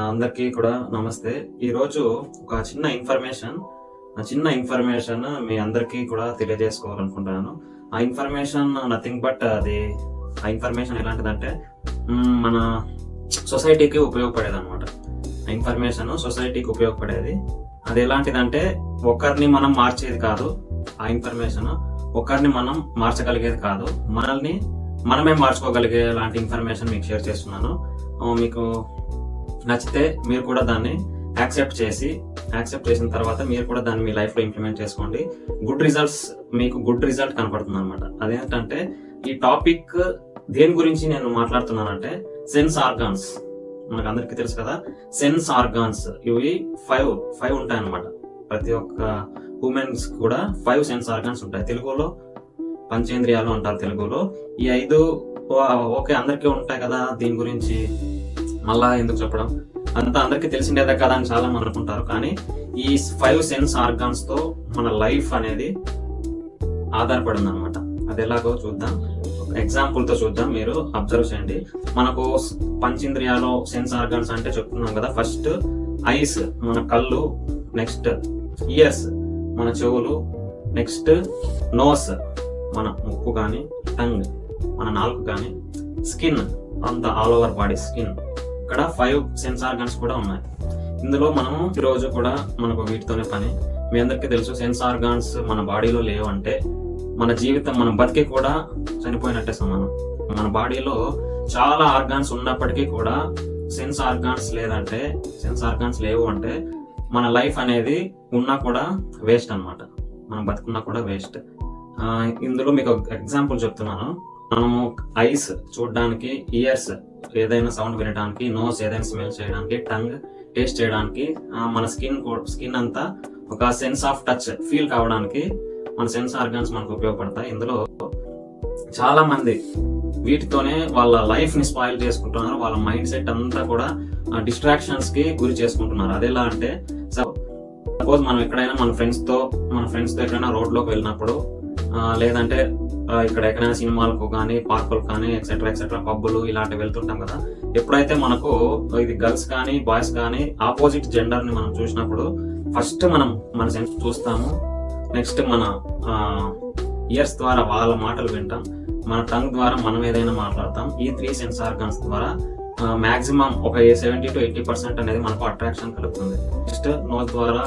అందరికీ కూడా నమస్తే. ఈరోజు ఒక చిన్న ఇన్ఫర్మేషన్ మీ అందరికీ కూడా తెలియజేసుకోవాలనుకుంటున్నాను. ఆ ఇన్ఫర్మేషన్ నథింగ్ బట్ ఆ ఇన్ఫర్మేషన్ ఎలాంటిదంటే మన సొసైటీకి ఉపయోగపడేది అనమాట. ఆ ఇన్ఫర్మేషన్ సొసైటీకి ఉపయోగపడేది. అది ఎలాంటిదంటే ఒకరిని మనం మార్చేది కాదు. ఆ ఇన్ఫర్మేషన్ ఒకరిని మనం మార్చగలిగేది కాదు, మనల్ని మనమే మార్చుకోగలిగే లాంటి ఇన్ఫర్మేషన్ మీకు షేర్ చేస్తున్నాను. మీకు నచ్చితే మీరు కూడా దాన్ని యాక్సెప్ట్ చేసిన తర్వాత మీరు కూడా దాన్ని మీ లైఫ్లో ఇంప్లిమెంట్ చేసుకోండి. మీకు గుడ్ రిజల్ట్ కనపడుతుంది అనమాట. అదేంటంటే ఈ టాపిక్ దేని గురించి నేను మాట్లాడుతున్నానంటే సెన్స్ ఆర్గాన్స్. మనకు అందరికీ తెలుసు కదా, సెన్స్ ఆర్గాన్స్ ఇవి ఫైవ్ ఉంటాయి అనమాట. ప్రతి ఒక్క హ్యూమన్స్ కూడా 5 సెన్స్ ఆర్గాన్స్ ఉంటాయి. తెలుగులో పంచేంద్రియాలు అంటారు తెలుగులో. ఈ 5 ఓకే అందరికీ ఉంటాయి కదా, దీని గురించి మళ్ళా ఎందుకు చెప్పడం, అంతా అందరికీ తెలిసిండేదే కదా అని చాలా మంది అనుకుంటారు. కానీ ఈ 5 సెన్స్ ఆర్గాన్స్ తో మన లైఫ్ అనేది ఆధారపడింది అనమాట. అది ఎలాగో చూద్దాం, ఎగ్జాంపుల్ తో చూద్దాం. మీరు అబ్జర్వ్ చేయండి. మనకు పంచేంద్రియాలు సెన్స్ ఆర్గాన్స్ అంటే చెప్తున్నాం కదా. ఫస్ట్ ఐస్ మన కళ్ళు, నెక్స్ట్ ఇయర్స్ మన చెవులు, నెక్స్ట్ నోస్ మన ముక్కు కానీ, టంగ్ మన నాలుగు కానీ, స్కిన్ అంతా ఆల్ ఓవర్ బాడీ స్కిన్. ఇక్కడ 5 సెన్స్ ఆర్గాన్స్ కూడా ఉన్నాయి. ఇందులో మనము ఈరోజు కూడా మనకు వీటితోనే పని. మీ అందరికీ తెలుసు, సెన్స్ ఆర్గాన్స్ మన బాడీలో లేవు అంటే మన జీవితం, మన బతికి కూడా చనిపోయినట్టే సమానం. మన బాడీలో చాలా ఆర్గాన్స్ ఉన్నప్పటికీ కూడా సెన్స్ ఆర్గాన్స్ లేవు అంటే మన లైఫ్ అనేది ఉన్నా కూడా వేస్ట్ అనమాట. మనం బతుకున్నా కూడా వేస్ట్. ఇందులో మీకు ఎగ్జాంపుల్ చెప్తున్నాను. మనము ఐస్ చూడడానికి, ఇయర్స్ ఏదైనా సౌండ్ వినడానికి, నోస్ ఏదైనా స్మెల్ చేయడానికి, టంగ్ టేస్ట్ చేయడానికి, మన స్కిన్ అంతా ఒక సెన్స్ ఆఫ్ టచ్ ఫీల్ కావడానికి మన సెన్స్ ఆర్గాన్స్ మనకు ఉపయోగపడతాయి. ఇందులో చాలా మంది వీటితోనే వాళ్ళ లైఫ్ ని స్పాయిల్ చేసుకుంటున్నారు. వాళ్ళ మైండ్ సెట్ అంతా కూడా డిస్ట్రాక్షన్స్ కి గురి చేసుకుంటున్నారు. అదెలా అంటే, సపోజ్ మనం ఎక్కడైనా మన ఫ్రెండ్స్ తో ఎక్కడైనా రోడ్ లోకి వెళ్ళినప్పుడు, లేదంటే ఇక్కడ ఎక్కడైనా సినిమాలకు కానీ, పార్కులకు కానీ, ఎక్సెట్రా పబ్బులు ఇలాంటివి వెళ్తుంటాం కదా. ఎప్పుడైతే మనకు ఇది గర్ల్స్ కానీ బాయ్స్ కానీ ఆపోజిట్ జెండర్ ని మనం చూసినప్పుడు ఫస్ట్ మనం మన సెన్స్ చూస్తాము. నెక్స్ట్ మన ఇయర్స్ ద్వారా వాళ్ళ మాటలు వింటాం. మన టంగ్ ద్వారా మనం ఏదైనా మాట్లాడతాం. ఈ 3 సెన్స్ ఆర్గాన్స్ ద్వారా మాక్సిమం ఒక 70 to 80% అనేది మనకు అట్రాక్షన్ కలుగుతుంది. నెక్స్ట్ నోస్ ద్వారా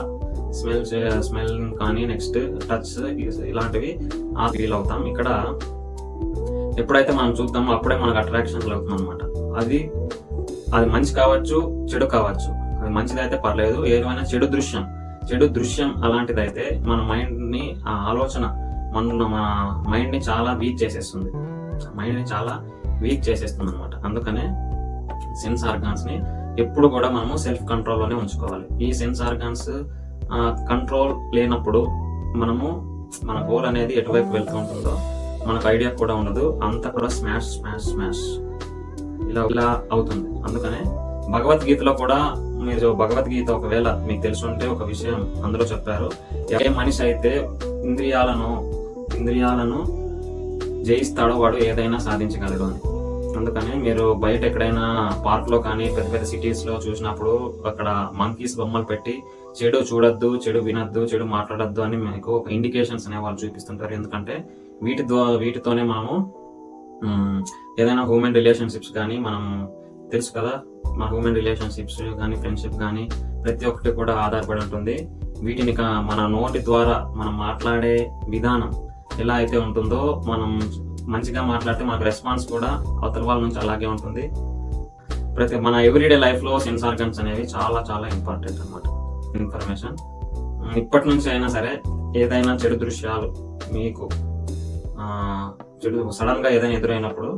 స్మెల్ కానీ, నెక్స్ట్ టచ్ ఇలాంటివి ఫీల్ అవుతాం. ఇక్కడ ఎప్పుడైతే మనం చూద్దామో అప్పుడే మనకు అట్రాక్షన్ కలుగుతుంది అనమాట. అది మంచి కావచ్చు, చెడు కావచ్చు. అది మంచిదైతే పర్లేదు. ఏదైనా చెడు దృశ్యం అలాంటిదైతే మన మైండ్ ని, ఆ ఆలోచన మన మైండ్ ని చాలా వీక్ చేసేస్తుంది అనమాట. అందుకనే సెన్స్ ఆర్గాన్స్ ని ఎప్పుడు కూడా మనము సెల్ఫ్ కంట్రోల్ లోనే ఉంచుకోవాలి. ఈ సెన్స్ ఆర్గాన్స్ కంట్రోల్ లేనప్పుడు మన గోల్ అనేది ఎటువైపు వెళ్తూ ఉంటుందో మనకు ఐడియా కూడా ఉండదు. అంతా కూడా స్మాష్ ఇలా అవుతుంది. అందుకనే భగవద్గీతలో కూడా, మీరు భగవద్గీత ఒకవేళ మీకు తెలుసుంటే ఒక విషయం అందులో చెప్పారు. ఏ మనిషి అయితే ఇంద్రియాలను జయిస్తాడో వాడు ఏదైనా సాధించగలడు అని. అందుకని మీరు బయట ఎక్కడైనా పార్క్ లో కానీ, పెద్ద సిటీస్ లో చూసినప్పుడు అక్కడ మంకీస్ బొమ్మలు పెట్టి చెడు చూడొద్దు, చెడు వినొద్దు, చెడు మాట్లాడొద్దు అని మీకు ఒక ఇండికేషన్స్ అనే వాళ్ళు చూపిస్తుంటారు. ఎందుకంటే వీటితోనే మనము ఏదైనా హ్యూమన్ రిలేషన్షిప్స్ కానీ, మనం తెలుసు కదా, మన హ్యూమన్ రిలేషన్షిప్స్ కానీ, ఫ్రెండ్షిప్ కానీ ప్రతి ఒక్కటి కూడా ఆధారపడి ఉంటుంది. వీటిని మన నోటి ద్వారా మనం మాట్లాడే విధానం ఎలా అయితే ఉంటుందో, మనం మంచిగా మాట్లాడితే మనకు రెస్పాన్స్ కూడా అవతల వాళ్ళ నుంచి అలాగే ఉంటుంది. మన ఎవ్రీడే లైఫ్ లో సెన్స్ ఆర్గాన్స్ అనేవి చాలా చాలా ఇంపార్టెంట్ అన్నమాట. ఇన్ఫర్మేషన్ ఇప్పటి నుంచి అయినా సరే, ఏదైనా చెడు దృశ్యాలు మీకు సడన్ గా ఏదైనా ఎదురైనప్పుడు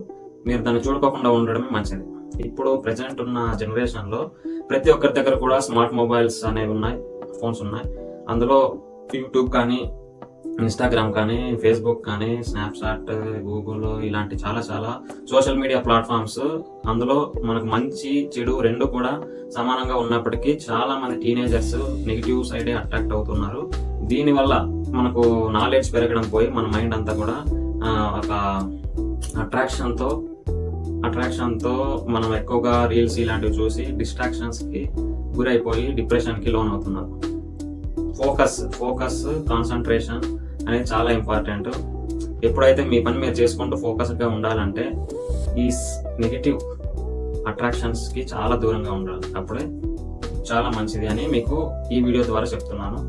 మీరు దాన్ని చూడుకోకుండా ఉండడమే మంచిది. ఇప్పుడు ప్రెసెంట్ ఉన్న జనరేషన్ లో ప్రతి ఒక్కరి దగ్గర కూడా స్మార్ట్ మొబైల్స్ అనేవి ఉన్నాయి, ఫోన్స్ ఉన్నాయి. అందులో యూట్యూబ్ కానీ, ఇన్స్టాగ్రామ్ కానీ, ఫేస్బుక్ కానీ, స్నాప్చాట్, గూగుల్ ఇలాంటి చాలా సోషల్ మీడియా ప్లాట్ఫామ్స్. అందులో మనకు మంచి చెడు రెండు కూడా సమానంగా ఉన్నప్పటికీ చాలా మంది టీనేజర్స్ నెగిటివ్ సైడే అట్రాక్ట్ అవుతున్నారు. దీనివల్ల మనకు నాలెడ్జ్ పెరగడం పోయి మన మైండ్ అంతా కూడా ఒక అట్రాక్షన్తో మనం ఎక్కువగా రీల్స్ ఇలాంటివి చూసి డిస్ట్రాక్షన్స్కి గురైపోయి డిప్రెషన్కి లోన్ అవుతున్నారు. ఫోకస్ కాన్సన్ట్రేషన్ అనేది చాలా ఇంపార్టెంట్. ఎప్పుడైతే మీ పని మీరు చేసుకుంటూ ఫోకస్గా ఉండాలంటే ఈ నెగిటివ్ అట్రాక్షన్స్కి చాలా దూరంగా ఉండాలి. అప్పుడే చాలా మంచిది అని మీకు ఈ వీడియో ద్వారా చెప్తున్నాను.